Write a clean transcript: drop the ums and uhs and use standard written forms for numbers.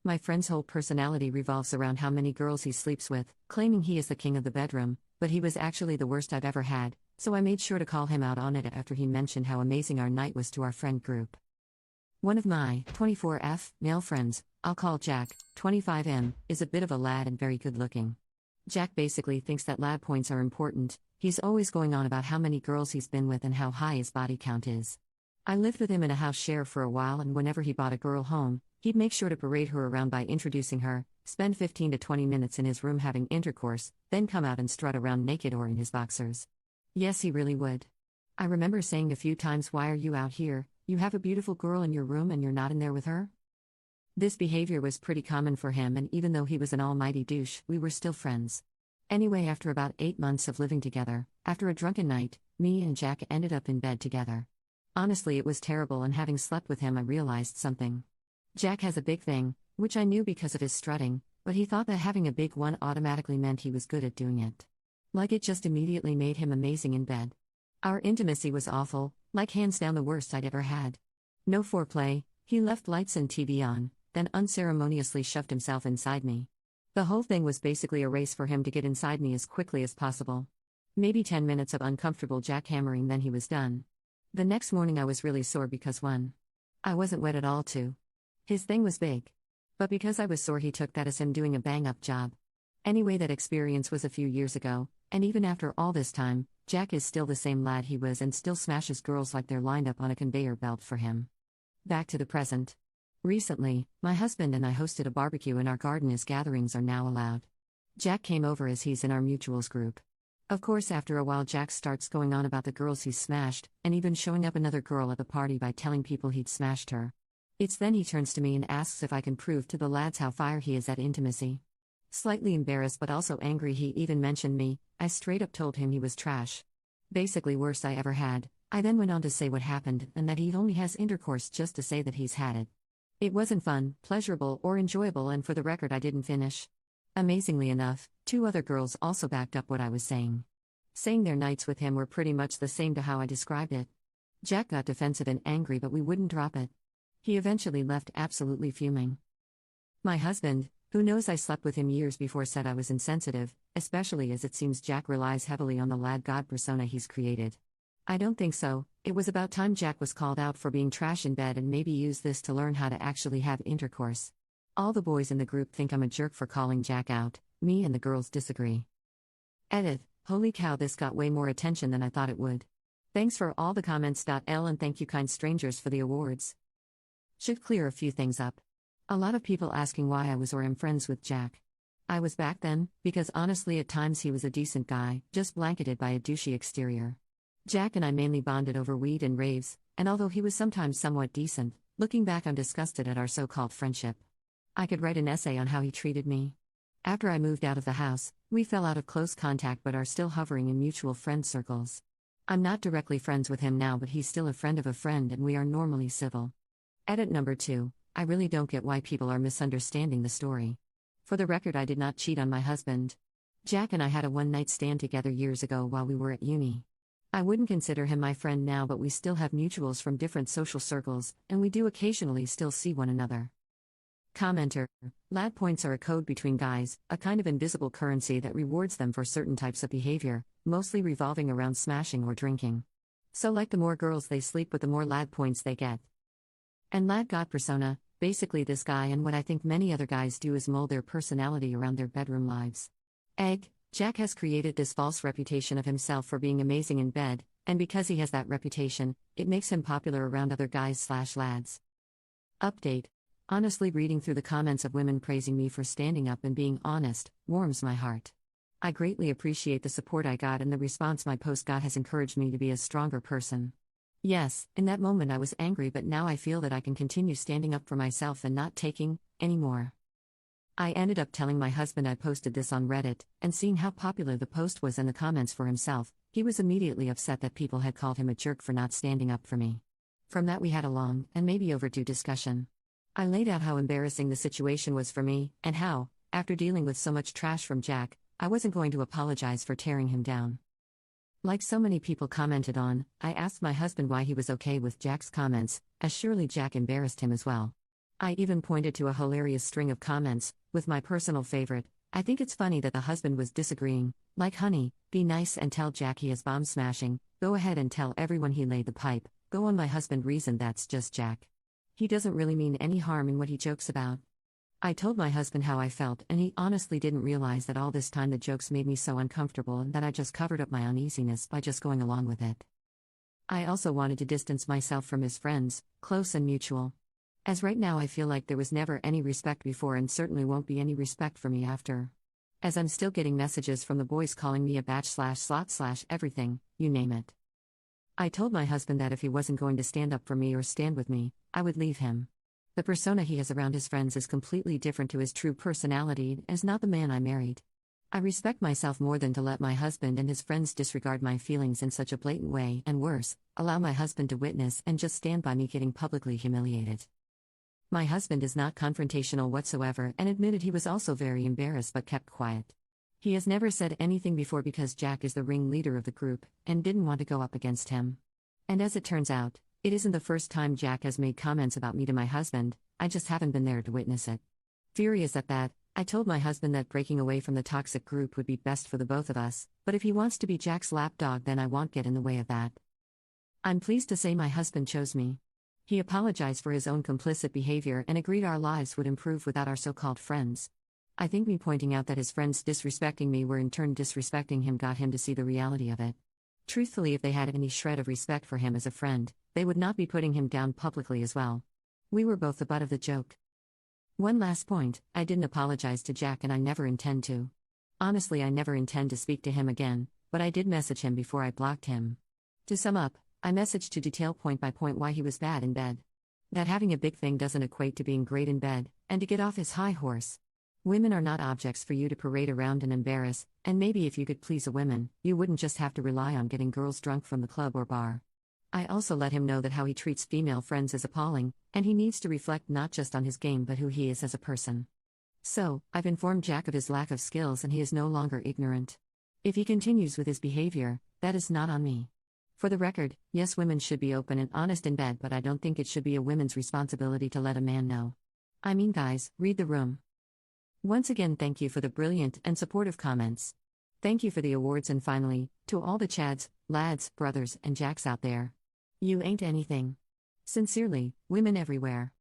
My friend's whole personality revolves around how many girls he sleeps with, claiming he is the king of the bedroom, but he was actually the worst I've ever had, so I made sure to call him out on it after he mentioned how amazing our night was to our friend group. One of my 24F male friends, I'll call Jack, 25M, is a bit of a lad and very good looking. Jack basically thinks that lad points are important. He's always going on about how many girls he's been with and how high his body count is. I lived with him in a house share for a while, and whenever he brought a girl home, he'd make sure to parade her around by introducing her, spend 15 to 20 minutes in his room having intercourse, then come out and strut around naked or in his boxers. Yes, he really would. I remember saying a few times, "Why are you out here? You have a beautiful girl in your room and you're not in there with her?" This behavior was pretty common for him, and even though he was an almighty douche, we were still friends. Anyway, after about 8 months of living together, after a drunken night, me and Jack ended up in bed together. Honestly, it was terrible, and having slept with him, I realized something. Jack has a big thing, which I knew because of his strutting, but he thought that having a big one automatically meant he was good at doing it. Like it just immediately made him amazing in bed. Our intimacy was awful, like hands down the worst I'd ever had. No foreplay, he left lights and TV on, then unceremoniously shoved himself inside me. The whole thing was basically a race for him to get inside me as quickly as possible. Maybe 10 minutes of uncomfortable jackhammering, then he was done. The next morning I was really sore because 1. I wasn't wet at all, 2. His thing was big. But because I was sore, he took that as him doing a bang-up job. Anyway, that experience was a few years ago, and even after all this time, Jack is still the same lad he was and still smashes girls like they're lined up on a conveyor belt for him. Back to the present. Recently, my husband and I hosted a barbecue in our garden as gatherings are now allowed. Jack came over as he's in our mutuals group. Of course, after a while Jack starts going on about the girls he's smashed, and even showing up another girl at the party by telling people he'd smashed her. It's then he turns to me and asks if I can prove to the lads how fire he is at intimacy. Slightly embarrassed but also angry he even mentioned me, I straight up told him he was trash. Basically worst I ever had. I then went on to say what happened and that he only has intercourse just to say that he's had it. It wasn't fun, pleasurable, or enjoyable, and for the record I didn't finish. Amazingly enough, 2 other girls also backed up what I was saying. Saying their nights with him were pretty much the same to how I described it. Jack got defensive and angry, but we wouldn't drop it. He eventually left absolutely fuming. My husband, who knows I slept with him years before, said I was insensitive, especially as it seems Jack relies heavily on the lad god persona he's created. I don't think so. It was about time Jack was called out for being trash in bed and maybe use this to learn how to actually have intercourse. All the boys in the group think I'm a jerk for calling Jack out, me and the girls disagree. Edit. Holy cow, this got way more attention than I thought it would. Thanks for all the comments. L and thank you kind strangers for the awards. Should clear a few things up. A lot of people asking why I was or am friends with Jack. I was back then, because honestly at times he was a decent guy, just blanketed by a douchey exterior. Jack and I mainly bonded over weed and raves, and although he was sometimes somewhat decent, looking back I'm disgusted at our so-called friendship. I could write an essay on how he treated me. After I moved out of the house, we fell out of close contact but are still hovering in mutual friend circles. I'm not directly friends with him now, but he's still a friend of a friend and we are normally civil. Edit number 2. I really don't get why people are misunderstanding the story. For the record, I did not cheat on my husband. Jack and I had a one-night stand together years ago while we were at uni. I wouldn't consider him my friend now, but we still have mutuals from different social circles, and we do occasionally still see one another. Commenter. Lad points are a code between guys, a kind of invisible currency that rewards them for certain types of behavior, mostly revolving around smashing or drinking. So like the more girls they sleep with, the more lad points they get. And lad god persona, basically this guy and what I think many other guys do is mold their personality around their bedroom lives. Egg. Jack has created this false reputation of himself for being amazing in bed, and because he has that reputation, it makes him popular around other guys/lads. Update. Honestly, reading through the comments of women praising me for standing up and being honest warms my heart. I greatly appreciate the support I got, and the response my post got has encouraged me to be a stronger person. Yes, in that moment I was angry, but now I feel that I can continue standing up for myself and not taking anymore. I ended up telling my husband I posted this on Reddit, and seeing how popular the post was and the comments for himself, he was immediately upset that people had called him a jerk for not standing up for me. From that we had a long, and maybe overdue discussion. I laid out how embarrassing the situation was for me, and how, after dealing with so much trash from Jack, I wasn't going to apologize for tearing him down. Like so many people commented on, I asked my husband why he was okay with Jack's comments, as surely Jack embarrassed him as well. I even pointed to a hilarious string of comments, with my personal favorite. I think it's funny that the husband was disagreeing. Like, honey, be nice and tell Jack he is bomb smashing. Go ahead and tell everyone he laid the pipe. Go on. My husband reasoned that's just Jack. He doesn't really mean any harm in what he jokes about. I told my husband how I felt, and he honestly didn't realize that all this time the jokes made me so uncomfortable and that I just covered up my uneasiness by just going along with it. I also wanted to distance myself from his friends, close and mutual. As right now I feel like there was never any respect before and certainly won't be any respect for me after. As I'm still getting messages from the boys calling me a batch/slot/everything, you name it. I told my husband that if he wasn't going to stand up for me or stand with me, I would leave him. The persona he has around his friends is completely different to his true personality and is not the man I married. I respect myself more than to let my husband and his friends disregard my feelings in such a blatant way, and worse, allow my husband to witness and just stand by me getting publicly humiliated. My husband is not confrontational whatsoever and admitted he was also very embarrassed but kept quiet. He has never said anything before because Jack is the ringleader of the group and didn't want to go up against him. And as it turns out, it isn't the first time Jack has made comments about me to my husband, I just haven't been there to witness it. Furious at that, I told my husband that breaking away from the toxic group would be best for the both of us, but if he wants to be Jack's lapdog then I won't get in the way of that. I'm pleased to say my husband chose me. He apologized for his own complicit behavior and agreed our lives would improve without our so-called friends. I think me pointing out that his friends disrespecting me were in turn disrespecting him got him to see the reality of it. Truthfully, if they had any shred of respect for him as a friend, they would not be putting him down publicly as well. We were both the butt of the joke. One last point, I didn't apologize to Jack and I never intend to. Honestly, I never intend to speak to him again, but I did message him before I blocked him. To sum up, I messaged to detail point by point why he was bad in bed. That having a big thing doesn't equate to being great in bed, and to get off his high horse. Women are not objects for you to parade around and embarrass, and maybe if you could please a woman, you wouldn't just have to rely on getting girls drunk from the club or bar. I also let him know that how he treats female friends is appalling, and he needs to reflect not just on his game but who he is as a person. So, I've informed Jack of his lack of skills and he is no longer ignorant. If he continues with his behavior, that is not on me. For the record, yes, women should be open and honest in bed, but I don't think it should be a woman's responsibility to let a man know. I mean, guys, read the room. Once again, thank you for the brilliant and supportive comments. Thank you for the awards, and finally, to all the Chads, lads, brothers, and Jacks out there. You ain't anything. Sincerely, women everywhere.